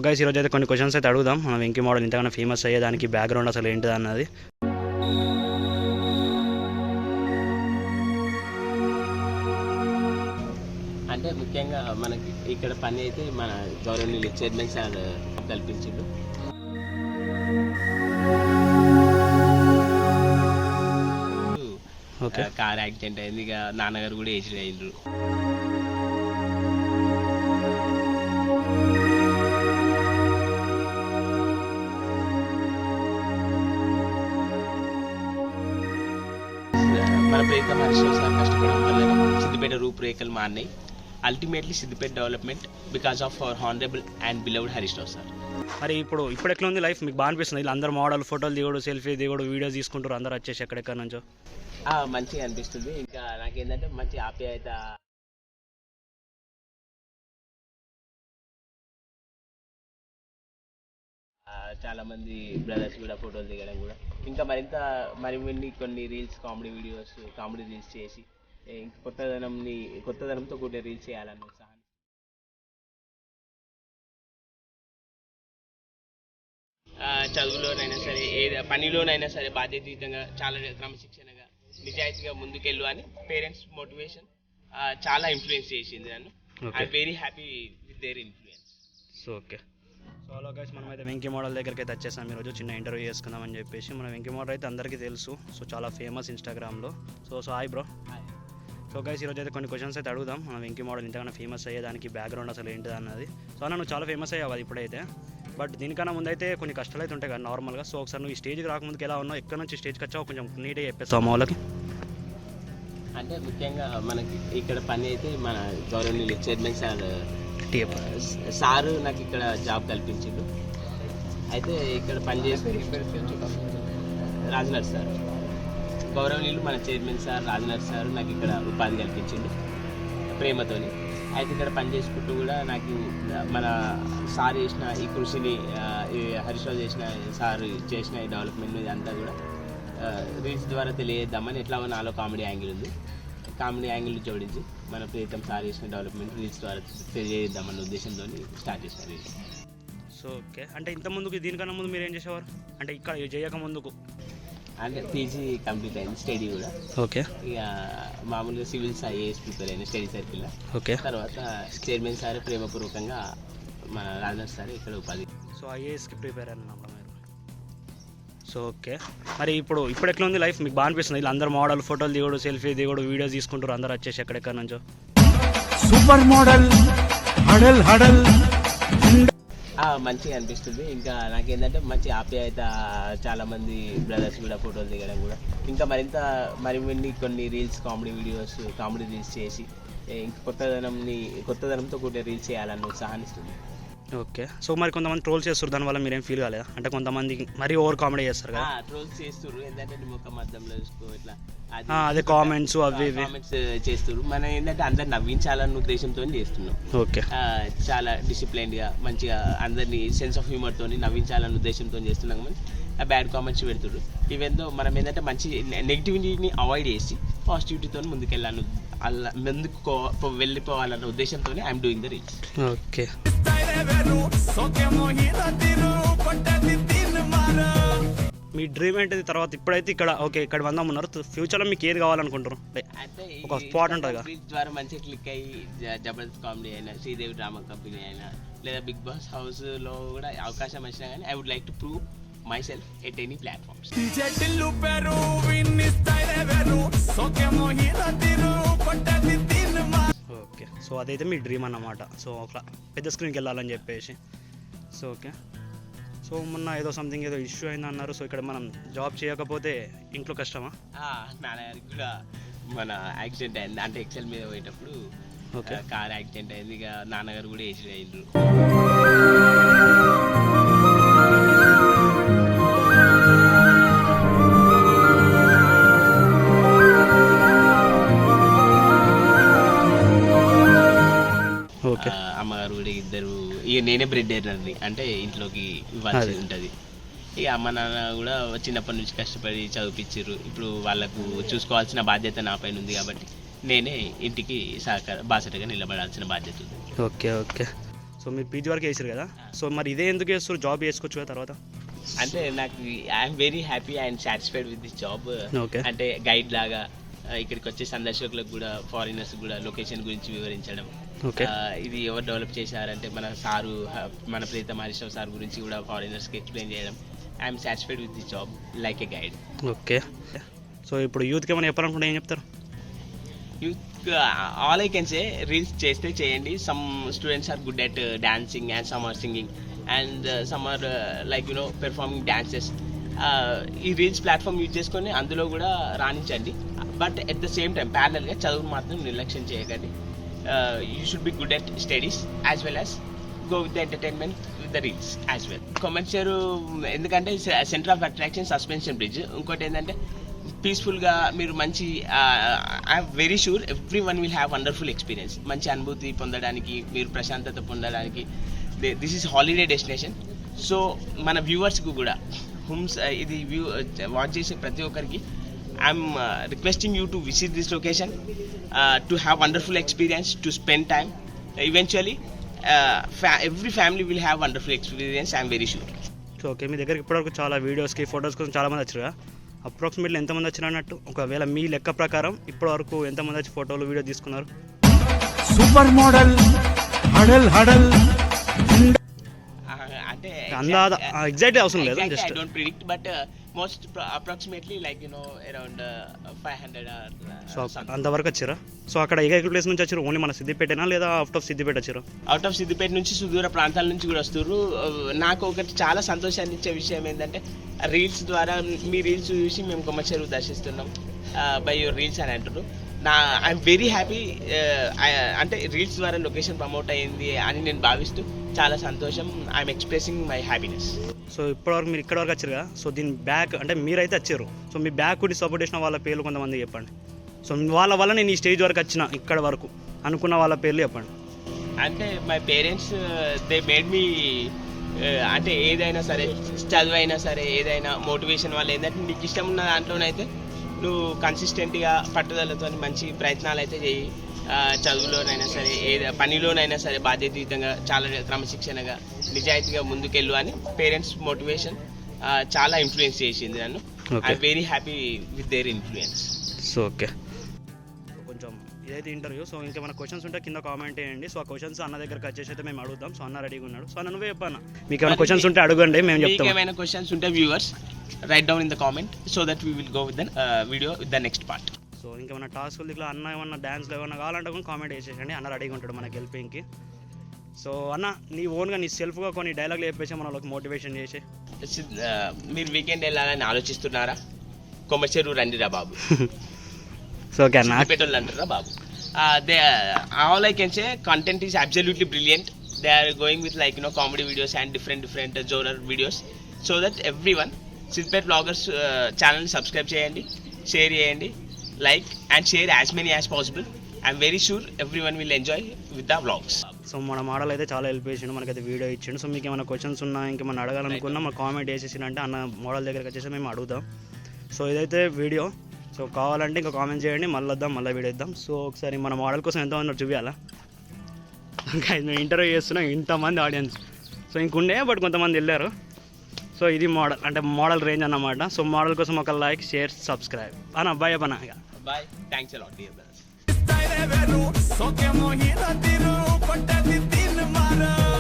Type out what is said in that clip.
Guys ఈరోజు అయితే కొన్ని క్వశ్చన్స్ అయితే అడుగుదాం. మనం వెంకీ మోడల్ ఇంతకన్నా ఫేమస్ అయ్యేదానికి బ్యాక్గ్రౌండ్ అసలు ఏంటిది అన్నది. అంటే ముఖ్యంగా మనకి ఇక్కడ పని అయితే మన గవర్నమెంట్ చైర్మన్ సార్ కల్పించిండు. కార్ యాక్సిడెంట్ అయింది, ఇక నాన్నగారు కూడా ఏజ్డ్ అయిండ్రు. మన ప్రీతం హరీశ్రావు సార్ కష్టపడడం వల్లనే సిద్దిపేట రూపురేఖలు మారినాయి. Ultimately Siddipet development because of our honourable and beloved Harish Rao sir. మరి ఇప్పుడు ఎట్లా ఉంది లైఫ్? మీకు బాగా అనిపిస్తుంది ఇలా అందరు మోడల్ ఫోటోలు దిగుడు, సెల్ఫీ దిగుడు, వీడియోస్ తీసుకుంటారు అందరు వచ్చేసి ఎక్కడెక్కడ నుంచో? మంచిగా అనిపిస్తుంది. ఇంకా నాకేంటంటే మంచి ఆప్యాయత, చాలా మంది బ్రదర్స్ కూడా ఫోటోలు దిగడం కూడా, ఇంకా మరిన్ని కొన్ని reels, comedy videos, comedy reels చేసి ఇంకా కొత్తదనంతో కూడిన రీల్స్ చేయాలన్న ఉత్సాహాన్ని. చదువులోనైనా సరే, పనిలోనైనా సరే బాధ్యతయుతంగా, చాలా క్రమశిక్షణగా, నిజాయితీగా ముందుకెళ్ళు అని పేరెంట్స్ మోటివేషన్ చాలా ఇన్ఫ్లుయెన్స్ చేసింది నన్ను. I'm very happy with their influence. Okay. So hello guys, మనమైతే వెంకీ మోడల్ దగ్గరికి అయితే వచ్చేసాం ఈరోజు. చిన్న ఇంటర్వ్యూ చేసుకుందామని చెప్పేసి. మన వెంకీ మోడల్ అయితే అందరికీ తెలుసు, సో చాలా ఫేమస్ ఇన్స్టాగ్రామ్లో. So hi bro. So guys ఈరోజు అయితే కొన్ని క్వశ్చన్స్ అయితే అడుగుదాం. మన వెంకీ మోడల్ ఇంతకన్నా ఫేమస్ అయ్యేదానికి బ్యాక్గ్రౌండ్ అసలు ఏంటిది అన్నది. సో నువ్వు చాలా ఫేమస్ అయ్యావు అది ఇప్పుడైతే, బట్ దీనికన్నా ముందు అయితే కొన్ని కష్టాలు అయితే ఉంటాయి కదా నార్మల్గా. సో ఒకసారి నువ్వు ఈ స్టేజ్కి రాకముందుకు ఎలా ఉన్నావు, ఎక్కడ నుంచి స్టేజ్కి వచ్చావు కొంచెం నీట్గా చెప్పేస్తావు మా వాళ్ళకి. అంటే ముఖ్యంగా మనకి ఇక్కడ పని అయితే మన గవర్నమెంట్ చైర్మన్ సారు నాకు ఇక్కడ జాబ్ కల్పించిండు. అయితే ఇక్కడ పనిచేసి రాజనర్ సార్, గౌరవనీయులు మన చైర్మన్ సార్ రాజనర్ సార్ నాకు ఇక్కడ ఉపాధి కల్పించిండు ప్రేమతోని. అయితే ఇక్కడ పని చేసుకుంటూ కూడా నాకు మన సార్ చేసిన ఈ కృషిని, హరీశ్రావు చేసిన ఈ డెవలప్మెంట్ ఇదంతా కూడా రీల్స్ ద్వారా తెలియజేద్దామని, ఎట్లా నాలో కామెడీ యాంగిల్ ఉంది, కామెడీ యాంగిల్ జోడించి మన ప్రీతం సార్ చేసిన డెవలప్మెంట్ రీల్స్ ద్వారా తెలియజేద్దామన్న ఉద్దేశంతో స్టార్ట్ చేసిన రీల్స్. So okay. అంటే ఇంత ముందుకు దీనికన్నా ముందు మీరు ఏం చేసేవారు? అంటే ఇక్కడ చేయక ముందుకు అంటే పీజీ కంప్లీట్ అయింది, స్టడీ కూడా. ఓకే. ఇక మామూలుగా సివిల్స్ ఐఏఎస్ ప్రిపేర్ అయిన స్టడీ సర్కిల్లో. ఓకే. తర్వాత చైర్మన్ సార్ ప్రేమపూర్వకంగా మన రాజనాథ్ సార్ ఇక్కడ ఉపాధి. సో ఐఏఎస్కి ప్రిపేర్ అయినా మీరు? So okay. మరి ఇప్పుడు ఎట్లా ఉంది లైఫ్? మీకు బాగా అనిపిస్తుంది ఇలా అందరు మోడల్ ఫోటోలు దిగుడు, సెల్ఫీ దిగుడు, వీడియోస్ తీసుకుంటారు అందరు వచ్చేసి ఎక్కడెక్కడ నుంచో? సూపర్ మోడల్ హడల్ హడల్ మంచిగా అనిపిస్తుంది. ఇంకా నాకేంటంటే మంచి ఆప్యాయత, చాలా మంది బ్రదర్స్ కూడా ఫోటోలు దిగడం కూడా, ఇంకా మరిన్ని కొన్ని reels, comedy videos, comedy reels చేసి ఇంకా కొత్తదనంతో కూడిన రీల్స్ చేయాలన్న ఉత్సాహాన్ని ఇస్తుంది. ఓకే. సో మరి కొంతమంది ట్రోల్స్ చేస్తారు, దానివల్ల మీరేం ఫీల్ కాలేదా? అంటే కొంతమంది మరీ ఓవర్ కామెడీ చేస్తారు కదా. ట్రోల్స్ చేస్తారు, ఏంటంటే ముఖం అద్దంలో చూసుకో ఇట్లా అదే కామెంట్స్ అవి కామెంట్స్ చేస్తారు. మనం ఏంటంటే అందరు నవ్వించాలన్న ఉద్దేశంతో చేస్తున్నాం. ఓకే. చాలా డిసిప్లైన్డ్గా మంచిగా అందరినీ సెన్స్ ఆఫ్ హ్యూమర్తో నవ్వించాలన్న ఉద్దేశంతో చేస్తున్నాం. కానీ బ్యాడ్ కామెంట్స్ పెడుతున్నారు. ఈవెందో మనం ఏంటంటే మంచి నెగిటివిటీని అవాయిడ్ చేసి పాజిటివిటీతో ముందుకెళ్ళాను, ముందుకు వెళ్ళిపోవాలన్న ఉద్దేశంతో I'm doing the reels. Okay. Me dream ఏంటిది తర్వాత? ఇప్పుడైతే ఇక్కడ వందాం ఉన్నారు, ఫ్యూచర్లో మీకు ఏది కావాలనుకుంటారు? అంటే ఒక స్పాట్ ఉంటుంది కదా ద్వారా మంచిగా క్లిక్ అయ్యి జబర్దస్త్ కామెడీ అయినా, శ్రీదేవి డ్రామా కంపెనీ అయినా, లేదా బిగ్ బాస్ హౌస్లో కూడా అవకాశం వచ్చినా కానీ I would like to prove myself at any platforms. Okay. So అదైతే మీ డ్రీమ్ అన్నమాట. సో ఒక పెద్ద స్క్రీన్కి వెళ్ళాలని చెప్పేసి. So okay. సో మొన్న ఏదో ఇష్యూ అయింది అన్నారు. సో ఇక్కడ మనం జాబ్ చేయకపోతే ఇంట్లో కష్టమా? నాన్నగారికి కూడా మన యాక్సిడెంట్ అయింది, అంటే ఎక్సెల్ మీద పోయేటప్పుడు కార్ యాక్సిడెంట్ అయింది. ఇక నాన్నగారు కూడా ఏజ్డ్ అయ్యిండ్రు. అమ్మగారు కూడా ఇద్దరు, ఇక నేనే బ్రెడ్ ఎర్నర్ని, అంటే ఇంట్లోకి ఇవ్వాల్సి ఉంటుంది. ఇక అమ్మ నాన్న కూడా చిన్నప్పటి నుంచి కష్టపడి చదివించారు. ఇప్పుడు వాళ్ళకు చూసుకోవాల్సిన బాధ్యత నా పైన ఉంది కాబట్టి నేనే ఇంటికి బాసటగా నిలబడాల్సిన బాధ్యత ఉంది. ఓకే. సో మీరు పీజీ వరకు వేసారు కదా, సో మరి ఇదే ఎందుకు వేస్తారు, జాబ్ చేసుకోవచ్చు కదా తర్వాత? అంటే నాకు I'm very happy and satisfied with this job. Okay. అంటే గైడ్ లాగా ఇక్కడికి వచ్చే సందర్శకులకు కూడా, ఫారినర్స్ కూడా లొకేషన్ గురించి వివరించడం. ఓకే. ఇది ఎవరు డెవలప్ చేశారంటే మన సారు, మన ప్రీతం హరీశ్రావు సార్ గురించి కూడా ఫారినర్స్కి ఎక్స్ప్లెయిన్ చేయడం. I'm satisfied with this job like a guide. Okay. So ఇప్పుడు యూత్కి ఏమైనా చెప్పాలనుకుంటే ఏం చెప్తారు? Youth all I can say, reels చేస్తే చేయండి. Some students are good at dancing and some are singing and some are like performing dances. ఈ reels platform use చేసుకొని అందులో కూడా రాణించండి. But at the same time ప్యారలల్గా చదువును మాత్రం నిర్లక్ష్యం చేయకండి. You should be good at studies as well as go with the entertainment with the reels as well. Commercial ఎందుకంటే centre of attraction suspension bridge. ఇంకోటి ఏంటంటే పీస్ఫుల్గా మీరు మంచి, I'm very sure every one will have wonderful experience. మంచి అనుభూతి పొందడానికి, మీరు ప్రశాంతత పొందడానికి this is holiday destination. So మన వ్యూవర్స్కి కూడా ఇది వాచ్ చేసే ప్రతి ఒక్కరికి I'm requesting you to visit this location to have wonderful experience, to spend time. Eventually every family will have wonderful experience, I'm very sure. So okay, మీ దగ్గరికి ఇప్పటివరకు చాలా వీడియోస్కి, ఫొటోస్ కోసం చాలామంది వచ్చారు కదా, అప్రాక్సిమేట్లీ ఎంతమంది వచ్చారు అన్నట్టు? ఒకవేళ మీ లెక్క ప్రకారం ఇప్పటివరకు ఎంతమంది వచ్చి ఫోటోలు, వీడియో తీసుకున్నారు? సూపర్ మోడల్ హడల్ హడల్ అంటే ఎగ్జాక్ట్లీ అవసరం లేదు, I just don't predict, but most approximately like around 500 or so something. అంతవరకు వచ్చారా? సో అక్కడ ఏ ప్లేస్ నుంచి వచ్చారు? ఓన్లీ మన సిద్దిపేటనా లేదా అవుట్ ఆఫ్ సిద్దిపేట వచ్చారు? అవుట్ ఆఫ్ సిద్దిపేట నుంచి సుదూర ప్రాంతాల నుంచి కూడా వస్తారు. నాకు ఒకటి చాలా సంతోషాన్ని ఇచ్చే విషయం ఏంటంటే రీల్స్ ద్వారా, మీ రీల్స్ చూసి మేము కొమ్మచెరువు దర్శిస్తున్నాం బై యువర్ రీల్స్ అని అంటారు. I'm very happy. అంటే రీల్స్ ద్వారా లొకేషన్ ప్రమోట్ అయ్యింది అని నేను భావిస్తూ చాలా సంతోషం. I'm expressing my happiness. So ఇప్పటివరకు మీరు ఇక్కడ వరకు వచ్చారు కదా, సో దీని బ్యాక్ అంటే మీరైతే వచ్చారు, సో మీ బ్యాక్ కూడా సపోర్ట్ చేసిన వాళ్ళ పేర్లు కొంతమంది చెప్పండి. సో వాళ్ళ వల్ల నేను ఈ స్టేజ్ వరకు వచ్చిన, ఇక్కడ వరకు అనుకున్న వాళ్ళ పేర్లు చెప్పండి. అంటే my parents they made me, అంటే ఏదైనా సరే, చదువైనా సరే, ఏదైనా మోటివేషన్ వల్ల ఏంటంటే నీకు ఇష్టం ఉన్న దాంట్లోనైతే నువ్వు కన్సిస్టెంట్గా పట్టుదలతో మంచి ప్రయత్నాలు అయితే చేయి. చదువులోనైనా సరే, పనిలోనైనా సరే బాధ్యతయుతంగా, చాలా క్రమశిక్షణగా, నిజాయితీగా ముందుకెళ్ళు అని పేరెంట్స్ మోటివేషన్ చాలా ఇన్ఫ్లుయెన్స్ చేసింది నన్ను. I'm very happy with their influence. So okay, కొంచెం ఇదైతే ఇంటర్వ్యూ. సో ఇంకేమైనా క్వశ్చన్స్ ఉంటే కింద కామెంట్ చేయండి. సో ఆ క్వశ్చన్స్ అన్న దగ్గరకు వచ్చేసి అయితే మేము అడుగుదాం. సో అన్న రెడీగా ఉన్నాడు. సో అన్న నువ్వే చెప్పన్నా, మీకు ఏమైనా క్వశ్చన్స్ ఉంటే అడగండి, మేము చెప్తాం. ఏమైనా క్వశ్చన్స్ ఉంటే viewers right down in the comment so that we will go with the video with the next part. So ఇంకేమైనా టాస్క్లు ఇట్లా అన్న ఏమన్నా డ్యాన్స్లో ఏమన్నా కావాలంటే కూడా కామెంట్ చేసేసండి, అన్న రెడీగా ఉంటాడు మనకి హెల్పింగ్కి. సో అన్న నీ ఓన్గా, నీ సెల్ఫ్గా కొన్ని డైలాగులు చెప్పేసి మన వాళ్ళకి మోటివేషన్ చేసి. మీరు వీకెండ్ వెళ్ళాలని ఆలోచిస్తున్నారా? కొమ్మచెరువు రండిరా బాబు. సో ఓకే అన్న, పెట్టోళ్ళు అంటారా బాబు. All I can say, content is absolutely brilliant. They are going with comedy videos and different genre videos, so that everyone Siddipet Vloggers channel ni subscribe cheyandi, share cheyandi, like and share as many as possible. I'm very sure everyone will enjoy with the vlogs. So మన model అయితే చాలా help చేసిండు, మనకైతే video ఇచ్చిండు. So మీకు ఏమైనా questions ఉన్నా, ఇంకేమైనా అడగాలనుకున్నా మా కామెంట్ చేసేసిందంటే అన్న మోడల్ దగ్గరికి వచ్చేసి మేము అడుగుదాం. సో ఇదైతే వీడియో. సో కావాలంటే ఇంకా కామెంట్ చేయండి, మళ్ళీ వద్దాం, మళ్ళీ వీడియో ఇద్దాం. సో ఒకసారి మన మోడల్ కోసం ఎంతమంది చూపించాలా? ఇంకా మేము ఇంటర్వ్యూ చేస్తున్నాం, ఇంతమంది ఆడియన్స్. సో ఇంకుండే బట్ కొంతమంది వెళ్ళారు. సో ఇది మోడల్, అంటే మోడల్ రేంజ్ అన్నమాట. సో మోడల్ కోసం ఒక లైక్, షేర్, సబ్స్క్రైబ్ అన్న. బాయ్ అన్న. Bye. Thanks a lot, dear brothers.